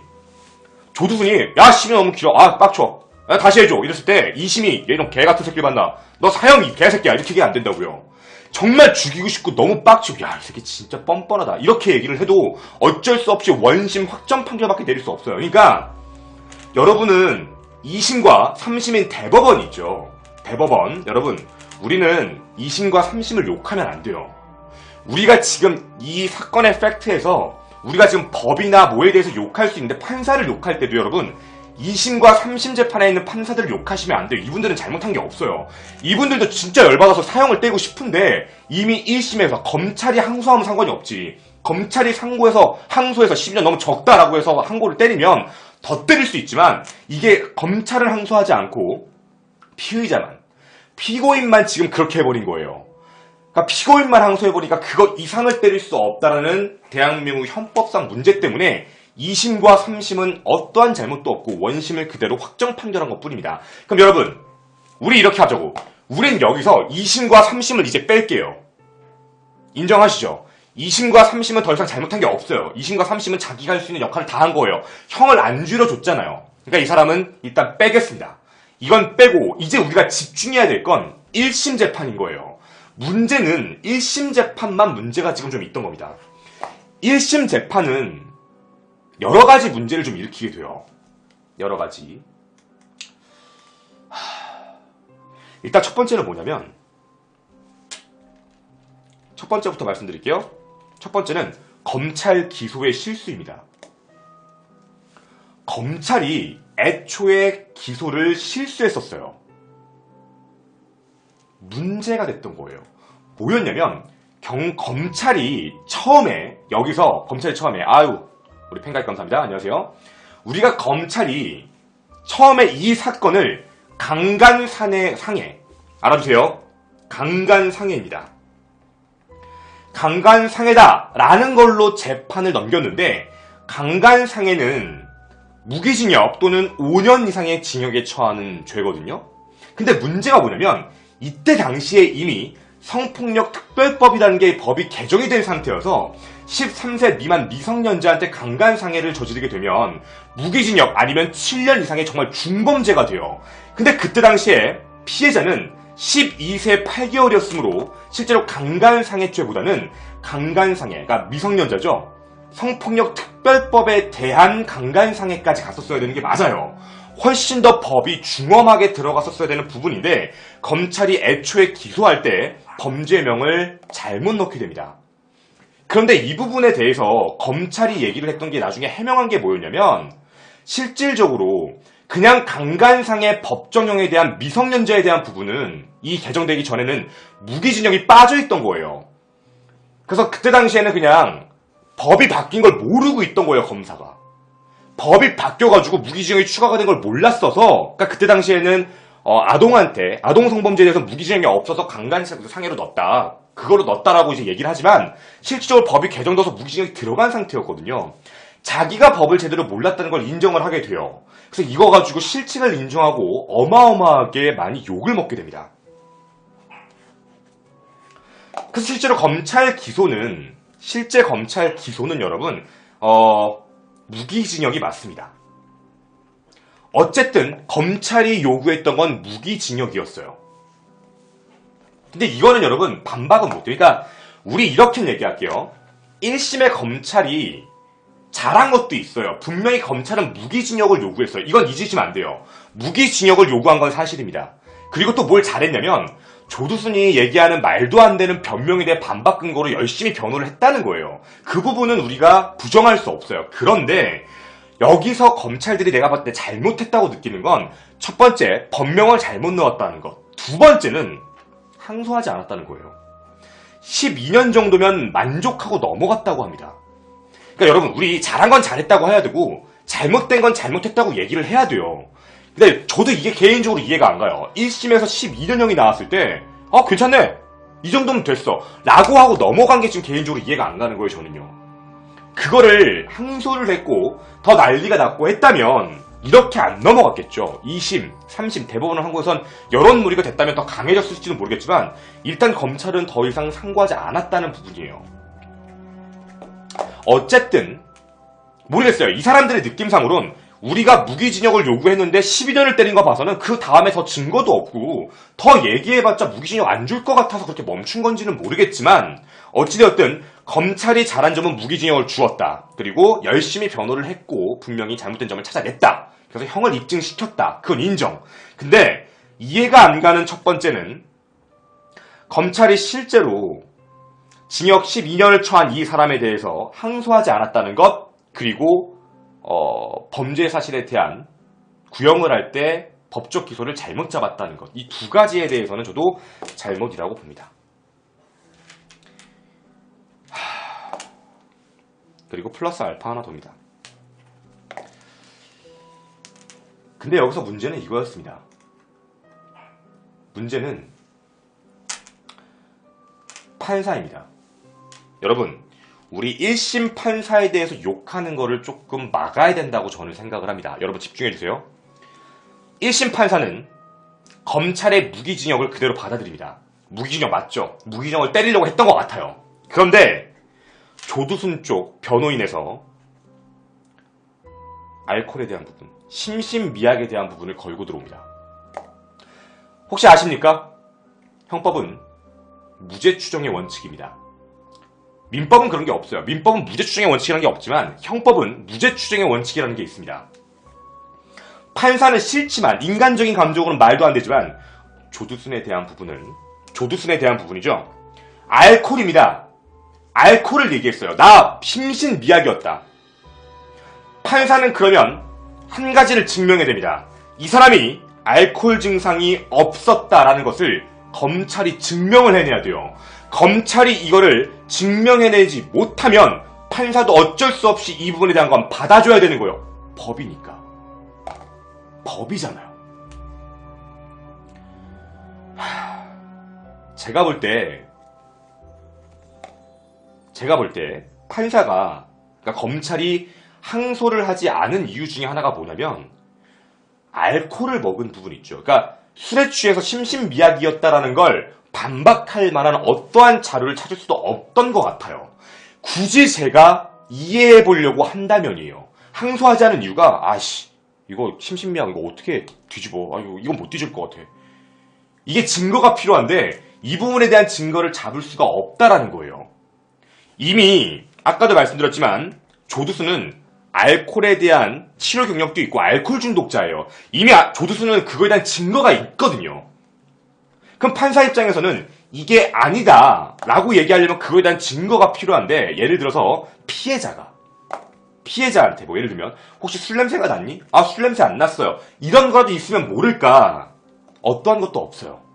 조두순이 야 10년 너무 길어. 아 빡쳐. 야, 다시 해줘. 이랬을 때 2심이 얘 이런 개같은 새끼 봤나. 너 사형이 개새끼야. 이렇게 얘기 안 된다고요. 정말 죽이고 싶고 너무 빡치고 야 이 새끼 진짜 뻔뻔하다. 이렇게 얘기를 해도 어쩔 수 없이 원심 확정 판결밖에 내릴 수 없어요. 그러니까 여러분은 2심과 3심인 대법원 있죠. 대법원. 여러분 우리는 2심과 3심을 욕하면 안 돼요. 우리가 지금 이 사건의 팩트에서 우리가 지금 법이나 뭐에 대해서 욕할 수 있는데 판사를 욕할 때도 여러분 2심과 3심 재판에 있는 판사들을 욕하시면 안 돼요. 이분들은 잘못한 게 없어요. 이분들도 진짜 열받아서 사형을 떼고 싶은데 이미 1심에서 검찰이 항소하면 상관이 없지. 검찰이 항소해서 12년 너무 적다라고 해서 항고를 때리면 더 때릴 수 있지만 이게 검찰을 항소하지 않고 피의자만, 피고인만 지금 그렇게 해버린 거예요. 그러니까 피고인만 항소해버리니까 그거 이상을 때릴 수 없다라는 대한민국 헌법상 문제 때문에 2심과 3심은 어떠한 잘못도 없고 원심을 그대로 확정 판결한 것 뿐입니다. 그럼 여러분 우리 이렇게 하자고. 우린 여기서 2심과 3심을 이제 뺄게요. 인정하시죠? 2심과 3심은 더 이상 잘못한 게 없어요. 2심과 3심은 자기가 할 수 있는 역할을 다 한 거예요. 형을 안 줄여줬잖아요. 그러니까 이 사람은 일단 빼겠습니다. 이건 빼고 이제 우리가 집중해야 될 건 1심 재판인 거예요. 문제는 1심 재판만 문제가 지금 좀 있던 겁니다. 1심 재판은 여러 가지 문제를 좀 일으키게 돼요. 여러 가지. 일단 첫 번째는 뭐냐면 첫 번째부터 말씀드릴게요. 첫 번째는 검찰 기소의 실수입니다. 검찰이 애초에 기소를 실수했었어요. 문제가 됐던 거예요. 뭐였냐면 검찰이 처음에 여기서 검찰이 처음에 우리 팬가입 감사합니다. 안녕하세요. 우리가 검찰이 처음에 이 사건을 강간상해 알아주세요. 강간상해입니다. 강간상해다라는 걸로 재판을 넘겼는데 강간상해는 무기징역 또는 5년 이상의 징역에 처하는 죄거든요. 근데 문제가 뭐냐면 이때 당시에 이미 성폭력 특별법이라는 게 법이 개정이 된 상태여서 13세 미만 미성년자한테 강간상해를 저지르게 되면 무기징역 아니면 7년 이상의 정말 중범죄가 돼요. 근데 그때 당시에 피해자는 12세 8개월이었으므로 실제로 강간상해죄보다는 강간상해가 미성년자죠. 성폭력 특별법에 대한 강간상해까지 갔었어야 되는 게 맞아요. 훨씬 더 법이 중엄하게 들어갔었어야 되는 부분인데 검찰이 애초에 기소할 때 범죄명을 잘못 넣게 됩니다. 그런데 이 부분에 대해서 검찰이 얘기를 했던 게 나중에 해명한 게 뭐였냐면 실질적으로 그냥 강간상해 법정형에 대한 미성년자에 대한 부분은 이 개정되기 전에는 무기징역이 빠져있던 거예요. 그래서 그때 당시에는 그냥 법이 바뀐 걸 모르고 있던 거예요, 검사가. 법이 바뀌어가지고 무기징역이 추가가 된 걸 몰랐어서, 그러니까 그때 당시에는 아동한테 아동 성범죄에 대해서 무기징역이 없어서 강간상해로 넣었다. 그거로 넣었다라고 이제 얘기를 하지만 실질적으로 법이 개정돼서 무기징역이 들어간 상태였거든요. 자기가 법을 제대로 몰랐다는 걸 인정을 하게 돼요. 그래서 이거 가지고 실칭을 인정하고 어마어마하게 많이 욕을 먹게 됩니다. 그래서 실제로 실제 검찰 기소는 여러분 무기징역이 맞습니다. 어쨌든 검찰이 요구했던 건 무기징역이었어요. 근데 이거는 여러분 반박은 못해요. 그러니까 우리 이렇게 얘기할게요. 1심의 검찰이 잘한 것도 있어요. 분명히 검찰은 무기징역을 요구했어요. 이건 잊으시면 안 돼요. 무기징역을 요구한 건 사실입니다. 그리고 또 뭘 잘했냐면 조두순이 얘기하는 말도 안 되는 변명에 대해 반박 근거로 열심히 변호를 했다는 거예요. 그 부분은 우리가 부정할 수 없어요. 그런데 여기서 검찰들이 내가 봤을 때 잘못했다고 느끼는 건 첫 번째, 법명을 잘못 넣었다는 것. 두 번째는 항소하지 않았다는 거예요. 12년 정도면 만족하고 넘어갔다고 합니다. 그러니까 여러분, 우리 잘한 건 잘했다고 해야 되고 잘못된 건 잘못했다고 얘기를 해야 돼요. 근데 저도 이게 개인적으로 이해가 안 가요. 1심에서 12년형이 나왔을 때 괜찮네. 이 정도면 됐어. 라고 하고 넘어간 게 지금 개인적으로 이해가 안 가는 거예요, 저는요. 그거를 항소를 했고 더 난리가 났고 했다면 이렇게 안 넘어갔겠죠. 2심, 3심, 대법원 한국에선 여론몰이가 됐다면 더 강해졌을지는 모르겠지만 일단 검찰은 더 이상 상고하지 않았다는 부분이에요. 어쨌든 모르겠어요. 이 사람들의 느낌상으론 우리가 무기징역을 요구했는데 12년을 때린 거 봐서는 그 다음에 더 증거도 없고 더 얘기해봤자 무기징역 안 줄 것 같아서 그렇게 멈춘 건지는 모르겠지만 어찌되었든 검찰이 잘한 점은 무기징역을 주었다. 그리고 열심히 변호를 했고 분명히 잘못된 점을 찾아냈다. 그래서 형을 입증시켰다. 그건 인정. 근데 이해가 안 가는 첫 번째는 검찰이 실제로 징역 12년을 처한 이 사람에 대해서 항소하지 않았다는 것, 그리고 범죄 사실에 대한 구형을 할 때 법적 기소를 잘못 잡았다는 것. 이 두 가지에 대해서는 저도 잘못이라고 봅니다. 그리고 플러스 알파 하나 더입니다. 근데 여기서 문제는 이거였습니다. 문제는 판사입니다. 여러분, 우리 1심 판사에 대해서 욕하는 거를 조금 막아야 된다고 저는 생각을 합니다. 여러분 집중해주세요. 1심 판사는 검찰의 무기징역을 그대로 받아들입니다. 무기징역 맞죠? 무기징역을 때리려고 했던 것 같아요. 그런데 조두순 쪽 변호인에서 알코올에 대한 부분, 심신미약에 대한 부분을 걸고 들어옵니다. 혹시 아십니까? 형법은 무죄 추정의 원칙입니다. 민법은 그런 게 없어요. 민법은 무죄 추정의 원칙이라는 게 없지만 형법은 무죄 추정의 원칙이라는 게 있습니다. 판사는 싫지만 인간적인 감정으로는 말도 안 되지만 조두순에 대한 부분이죠. 알코올입니다. 알코올을 얘기했어요. 나 심신미약이었다. 판사는 그러면 한 가지를 증명해야 됩니다. 이 사람이 알코올 증상이 없었다라는 것을 검찰이 증명을 해내야 돼요. 검찰이 이거를 증명해내지 못하면 판사도 어쩔 수 없이 이 부분에 대한 건 받아줘야 되는 거예요. 법이니까. 법이잖아요. 제가 볼 때 판사가, 그러니까 검찰이 항소를 하지 않은 이유 중에 하나가 뭐냐면 알코올을 먹은 부분 있죠. 그러니까 술에 취해서 심신미약이었다라는 걸 반박할 만한 어떠한 자료를 찾을 수도 없던 것 같아요. 굳이 제가 이해해 보려고 한다면이에요. 항소하지 않은 이유가 이거 심신미약 이거 어떻게 뒤집어? 이건 못 뒤집을 것 같아. 이게 증거가 필요한데 이 부분에 대한 증거를 잡을 수가 없다라는 거예요. 이미 아까도 말씀드렸지만 조두수는 알코올에 대한 치료 경력도 있고 알코올 중독자예요. 이미 조두수는 그거에 대한 증거가 있거든요. 그럼 판사 입장에서는 이게 아니다 라고 얘기하려면 그거에 대한 증거가 필요한데, 예를 들어서 피해자한테 뭐 예를 들면 혹시 술 냄새가 났니? 술 냄새 안 났어요. 이런 거라도 있으면 모를까? 어떠한 것도 없어요.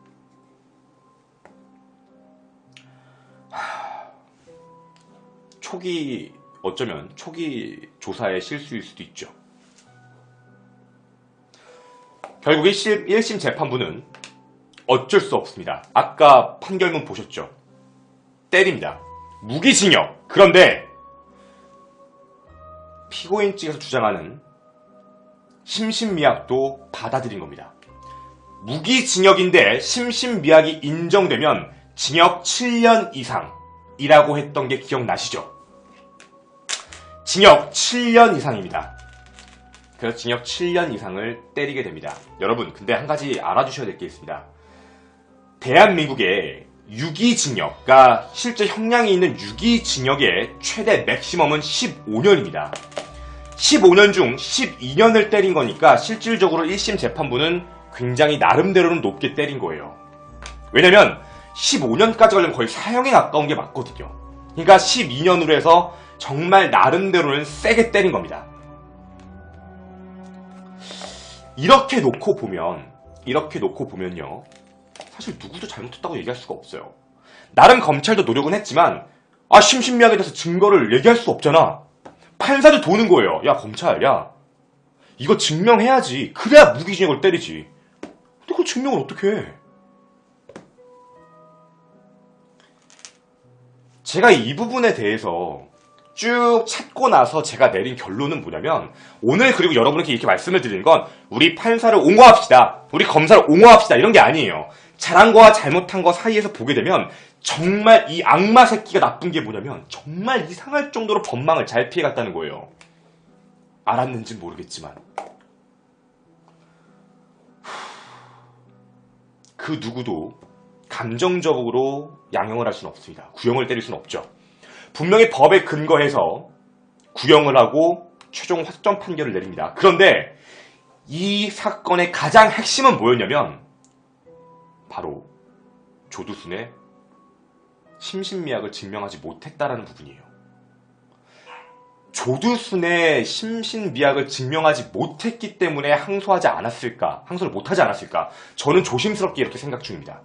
어쩌면 초기 조사의 실수일 수도 있죠. 결국 1심 재판부는 어쩔 수 없습니다. 아까 판결문 보셨죠? 때립니다. 무기징역. 그런데 피고인 측에서 주장하는 심신미약도 받아들인 겁니다. 무기징역인데 심신미약이 인정되면 징역 7년 이상이라고 했던 게 기억나시죠? 징역 7년 이상입니다. 그래서 징역 7년 이상을 때리게 됩니다. 여러분, 근데 한 가지 알아주셔야 될 게 있습니다. 대한민국의 유기징역, 그러니까 실제 형량이 있는 유기징역의 최대 맥시멈은 15년입니다. 15년 중 12년을 때린 거니까 실질적으로 1심 재판부는 굉장히 나름대로는 높게 때린 거예요. 왜냐면 15년까지 걸리면 거의 사형에 가까운 게 맞거든요. 그러니까 12년으로 해서 정말 나름대로는 세게 때린 겁니다. 이렇게 놓고 보면요. 사실 누구도 잘못했다고 얘기할 수가 없어요. 나름 검찰도 노력은 했지만 심신미약에 대해서 증거를 얘기할 수 없잖아. 판사도 도는 거예요. 야, 검찰, 이거 증명해야지. 그래야 무기징역을 때리지. 근데 그걸 증명을 어떻게 해? 제가 이 부분에 대해서 쭉 찾고 나서 제가 내린 결론은 뭐냐면, 오늘 그리고 여러분에게 이렇게 말씀을 드리는 건 우리 판사를 옹호합시다, 우리 검사를 옹호합시다 이런 게 아니에요. 잘한 거와 잘못한 거 사이에서 보게 되면 정말 이 악마 새끼가 나쁜 게 뭐냐면 정말 이상할 정도로 법망을 잘 피해갔다는 거예요. 알았는지 모르겠지만 그 누구도 감정적으로 양형을 할 수는 없습니다. 구형을 때릴 수는 없죠. 분명히 법에 근거해서 구형을 하고 최종 확정 판결을 내립니다. 그런데 이 사건의 가장 핵심은 뭐였냐면 바로 조두순의 심신미약을 증명하지 못했다라는 부분이에요. 조두순의 심신미약을 증명하지 못했기 때문에 항소를 못하지 않았을까? 저는 조심스럽게 이렇게 생각 중입니다.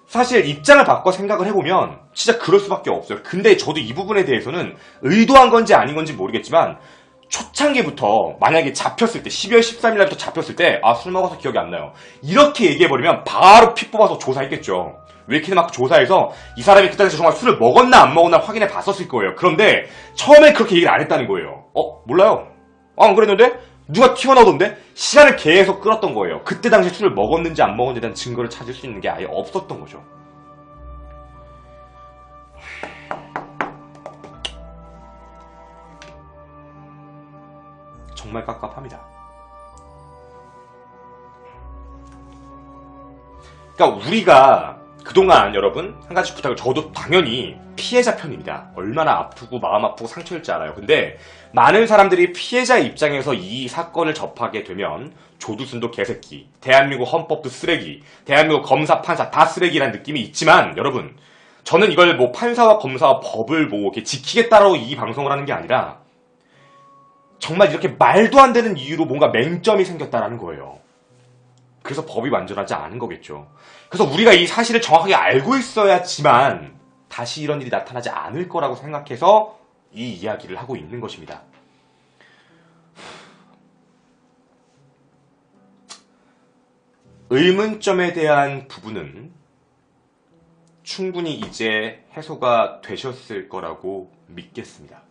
사실 입장을 바꿔 생각을 해보면 진짜 그럴 수밖에 없어요. 근데 저도 이 부분에 대해서는 의도한 건지 아닌 건지 모르겠지만 초창기부터 만약에 잡혔을 때 12월 13일 날부터 잡혔을 때 술 먹어서 기억이 안 나요. 이렇게 얘기해버리면 바로 픽 뽑아서 조사했겠죠. 웨이키드마크 조사해서 이 사람이 그때 정말 술을 먹었나 안 먹었나 확인해 봤었을 거예요. 그런데 처음에 그렇게 얘기를 안 했다는 거예요. 몰라요. 안 그랬는데? 누가 튀어나오던데? 시간을 계속 끌었던 거예요. 그때 당시 술을 먹었는지 안 먹었는지에 대한 증거를 찾을 수 있는 게 아예 없었던 거죠. 정말 깝깝합니다. 그러니까 우리가 그동안 여러분 한 가지 부탁을, 저도 당연히 피해자 편입니다. 얼마나 아프고 마음 아프고 상처일지 알아요. 근데 많은 사람들이 피해자 입장에서 이 사건을 접하게 되면 조두순도 개새끼, 대한민국 헌법도 쓰레기, 대한민국 검사 판사 다 쓰레기라는 느낌이 있지만, 여러분 저는 이걸 뭐 판사와 검사와 법을 뭐 이렇게 지키겠다라고 이 방송을 하는 게 아니라 정말 이렇게 말도 안 되는 이유로 뭔가 맹점이 생겼다라는 거예요. 그래서 법이 완전하지 않은 거겠죠. 그래서 우리가 이 사실을 정확하게 알고 있어야지만 다시 이런 일이 나타나지 않을 거라고 생각해서 이 이야기를 하고 있는 것입니다. 의문점에 대한 부분은 충분히 이제 해소가 되셨을 거라고 믿겠습니다.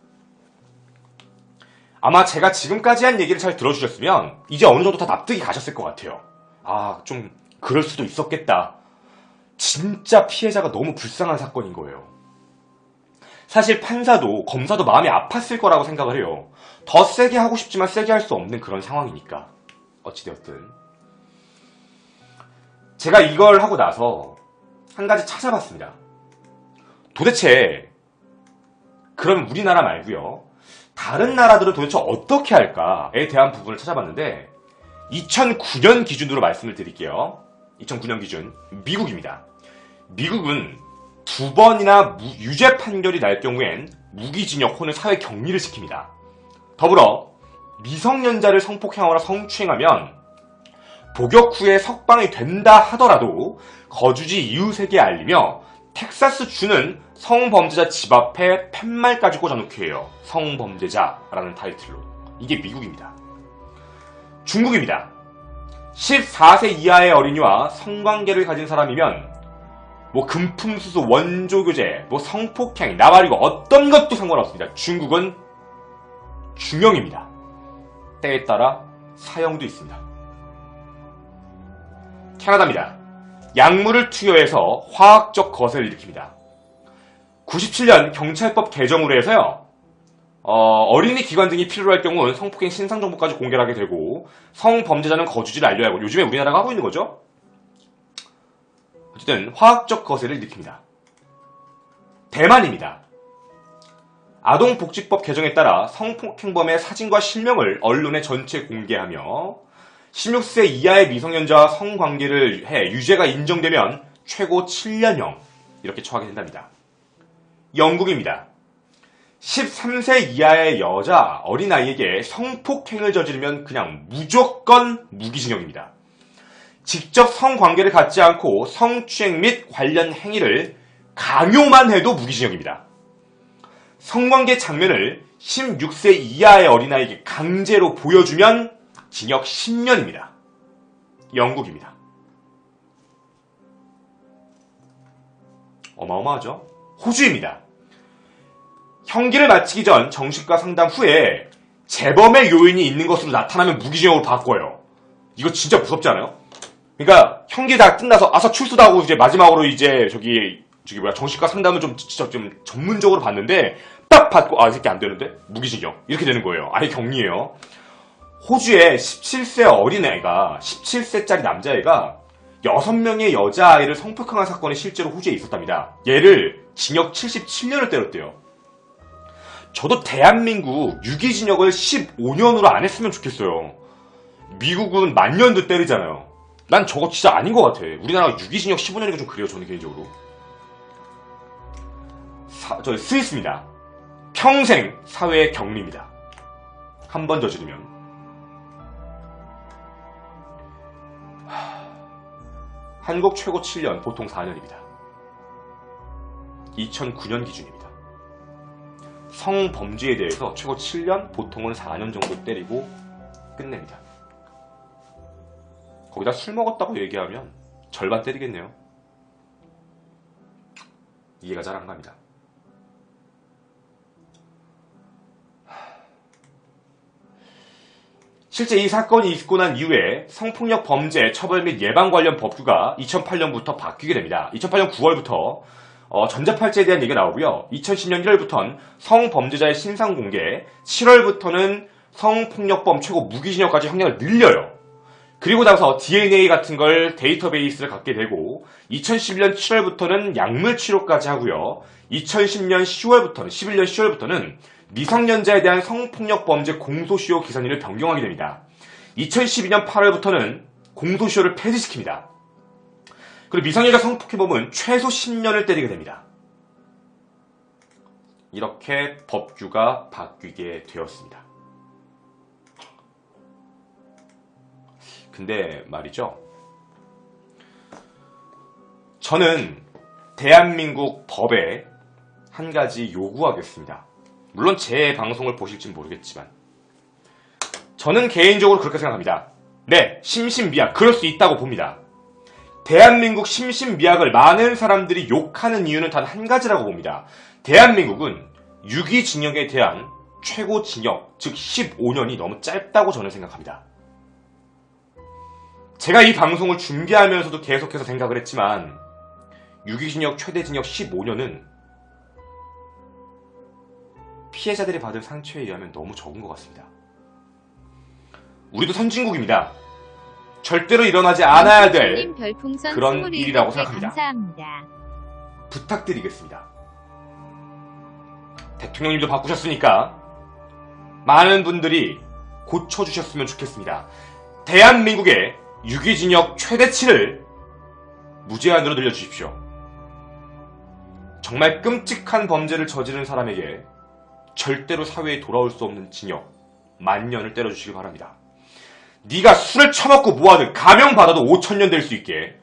아마 제가 지금까지 한 얘기를 잘 들어주셨으면 이제 어느 정도 다 납득이 가셨을 것 같아요. 좀 그럴 수도 있었겠다. 진짜 피해자가 너무 불쌍한 사건인 거예요. 사실 판사도 검사도 마음이 아팠을 거라고 생각을 해요. 더 세게 하고 싶지만 세게 할 수 없는 그런 상황이니까. 어찌되었든 제가 이걸 하고 나서 한 가지 찾아봤습니다. 도대체 그럼 우리나라 말고요, 다른 나라들은 도대체 어떻게 할까에 대한 부분을 찾아봤는데 2009년 기준으로 말씀을 드릴게요. 2009년 기준 미국입니다. 미국은 2번이나 유죄 판결이 날 경우엔 무기징역 혹은 사회 격리를 시킵니다. 더불어 미성년자를 성폭행하거나 성추행하면 복역 후에 석방이 된다 하더라도 거주지 이웃에게 알리며 텍사스주는 성범죄자 집 앞에 팻말까지 꽂아놓게 해요. 성범죄자라는 타이틀로. 이게 미국입니다. 중국입니다. 14세 이하의 어린이와 성관계를 가진 사람이면 금품수수, 원조교제, 성폭행, 나발이고 어떤 것도 상관없습니다. 중국은 중형입니다. 때에 따라 사형도 있습니다. 캐나다입니다. 약물을 투여해서 화학적 거세를 일으킵니다. 97년 경찰법 개정으로 해서요, 어린이 기관 등이 필요로 할 경우는 성폭행 신상 정보까지 공개를 하게 되고 성범죄자는 거주지를 알려야 하고, 요즘에 우리나라가 하고 있는 거죠. 어쨌든 화학적 거세를 일으킵니다. 대만입니다. 아동복지법 개정에 따라 성폭행범의 사진과 실명을 언론에 전체 공개하며 16세 이하의 미성년자와 성관계를 해 유죄가 인정되면 최고 7년형 이렇게 처하게 된답니다. 영국입니다. 13세 이하의 여자 어린아이에게 성폭행을 저지르면 그냥 무조건 무기징역입니다. 직접 성관계를 갖지 않고 성추행 및 관련 행위를 강요만 해도 무기징역입니다. 성관계 장면을 16세 이하의 어린아이에게 강제로 보여주면 징역 10년입니다. 영국입니다. 어마어마하죠? 호주입니다. 형기를 마치기 전 정신과 상담 후에 재범의 요인이 있는 것으로 나타나면 무기징역으로 바꿔요. 이거 진짜 무섭지 않아요? 그러니까 형기 다 끝나서 아사 출소도 하고 이제 마지막으로 이제 정신과 상담을 좀 전문적으로 봤는데 딱 받고 이 새끼 안 되는데 무기징역 이렇게 되는 거예요. 아예 격리예요. 호주에 17세 어린애가 17세짜리 남자애가 6명의 여자아이를 성폭행한 사건이 실제로 호주에 있었답니다. 얘를 징역 77년을 때렸대요. 저도 대한민국 유기징역을 15년으로 안 했으면 좋겠어요. 미국은 만년도 때리잖아요. 난 저거 진짜 아닌 것 같아. 우리나라가 유기징역 15년이니까 좀 그래요, 저는 개인적으로. 스위스입니다. 평생 사회 격리입니다. 한 번 저지르면. 한국 최고 7년, 보통 4년입니다. 2009년 기준입니다. 성범죄에 대해서 최고 7년, 보통은 4년 정도 때리고 끝냅니다. 거기다 술 먹었다고 얘기하면 절반 때리겠네요. 이해가 잘 안 갑니다. 실제 이 사건이 있고 난 이후에 성폭력 범죄 처벌 및 예방 관련 법규가 2008년부터 바뀌게 됩니다. 2008년 9월부터 전자팔찌에 대한 얘기가 나오고요. 2010년 1월부터는 성범죄자의 신상 공개, 7월부터는 성폭력범 최고 무기징역까지 형량을 늘려요. 그리고 나서 DNA 같은 걸 데이터베이스를 갖게 되고 2011년 7월부터는 약물 치료까지 하고요. 2010년 11년 10월부터는 미성년자에 대한 성폭력 범죄 공소시효 기산일을 변경하게 됩니다. 2012년 8월부터는 공소시효를 폐지시킵니다. 그리고 미성년자 성폭행범은 최소 10년을 때리게 됩니다. 이렇게 법규가 바뀌게 되었습니다. 근데 말이죠. 저는 대한민국 법에 한 가지 요구하겠습니다. 물론 제 방송을 보실진 모르겠지만 저는 개인적으로 그렇게 생각합니다. 네, 심신미약 그럴 수 있다고 봅니다. 대한민국 심신미약을 많은 사람들이 욕하는 이유는 단 한 가지라고 봅니다. 대한민국은 유기징역에 대한 최고징역, 즉 15년이 너무 짧다고 저는 생각합니다. 제가 이 방송을 준비하면서도 계속해서 생각을 했지만 유기징역 최대징역 15년은 피해자들이 받은 상처에 의하면 너무 적은 것 같습니다. 우리도 선진국입니다. 절대로 일어나지 않아야 될 그런 일이라고 생각합니다. 감사합니다. 부탁드리겠습니다. 대통령님도 바꾸셨으니까 많은 분들이 고쳐주셨으면 좋겠습니다. 대한민국의 유기징역 최대치를 무제한으로 늘려주십시오. 정말 끔찍한 범죄를 저지른 사람에게 절대로 사회에 돌아올 수 없는 징역 만년을 때려주시기 바랍니다. 네가 술을 처먹고 뭐하든 감형받아도 5,000년 될 수 있게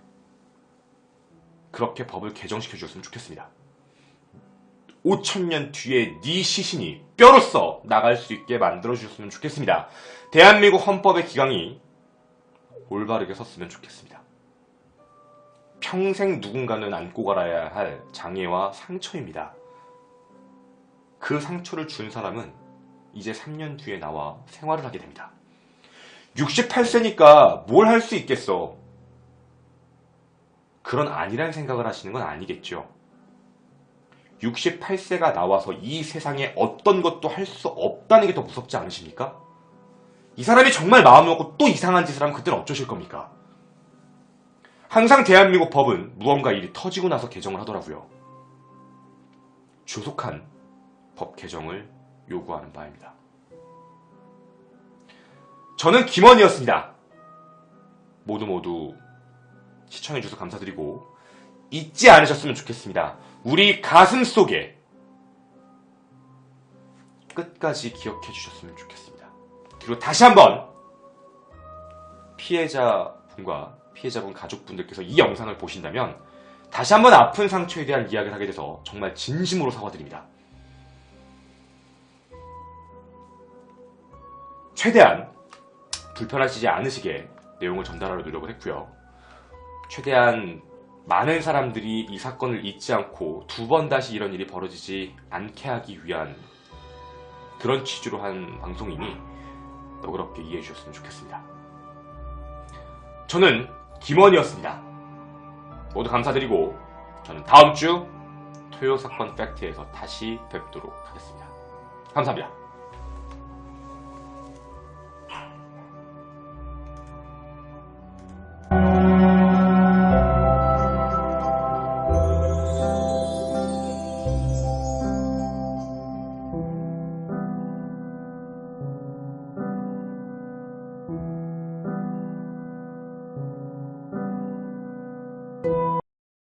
그렇게 법을 개정시켜 주셨으면 좋겠습니다. 5,000년 뒤에 네 시신이 뼈로써 나갈 수 있게 만들어 주셨으면 좋겠습니다. 대한민국 헌법의 기강이 올바르게 섰으면 좋겠습니다. 평생 누군가는 안고 갈아야 할 장애와 상처입니다. 그 상처를 준 사람은 이제 3년 뒤에 나와 생활을 하게 됩니다. 68세니까 뭘 할 수 있겠어. 그런 아니란 생각을 하시는 건 아니겠죠. 68세가 나와서 이 세상에 어떤 것도 할 수 없다는 게 더 무섭지 않으십니까? 이 사람이 정말 마음 먹고 또 이상한 짓을 하면 그때는 어쩌실 겁니까? 항상 대한민국 법은 무언가 일이 터지고 나서 개정을 하더라고요. 조속한 법 개정을 요구하는 바입니다. 저는 김원희였습니다. 모두 시청해주셔서 감사드리고 잊지 않으셨으면 좋겠습니다. 우리 가슴 속에 끝까지 기억해 주셨으면 좋겠습니다. 그리고 다시 한번 피해자분 가족분들께서 이 영상을 보신다면 다시 한번 아픈 상처에 대한 이야기를 하게 돼서 정말 진심으로 사과드립니다. 최대한 불편하시지 않으시게 내용을 전달하려 노력을 했고요. 최대한 많은 사람들이 이 사건을 잊지 않고 두 번 다시 이런 일이 벌어지지 않게 하기 위한 그런 취지로 한 방송이니 너그럽게 이해해 주셨으면 좋겠습니다. 저는 김원희였습니다. 모두 감사드리고 저는 다음 주 토요 사건 팩트에서 다시 뵙도록 하겠습니다. 감사합니다.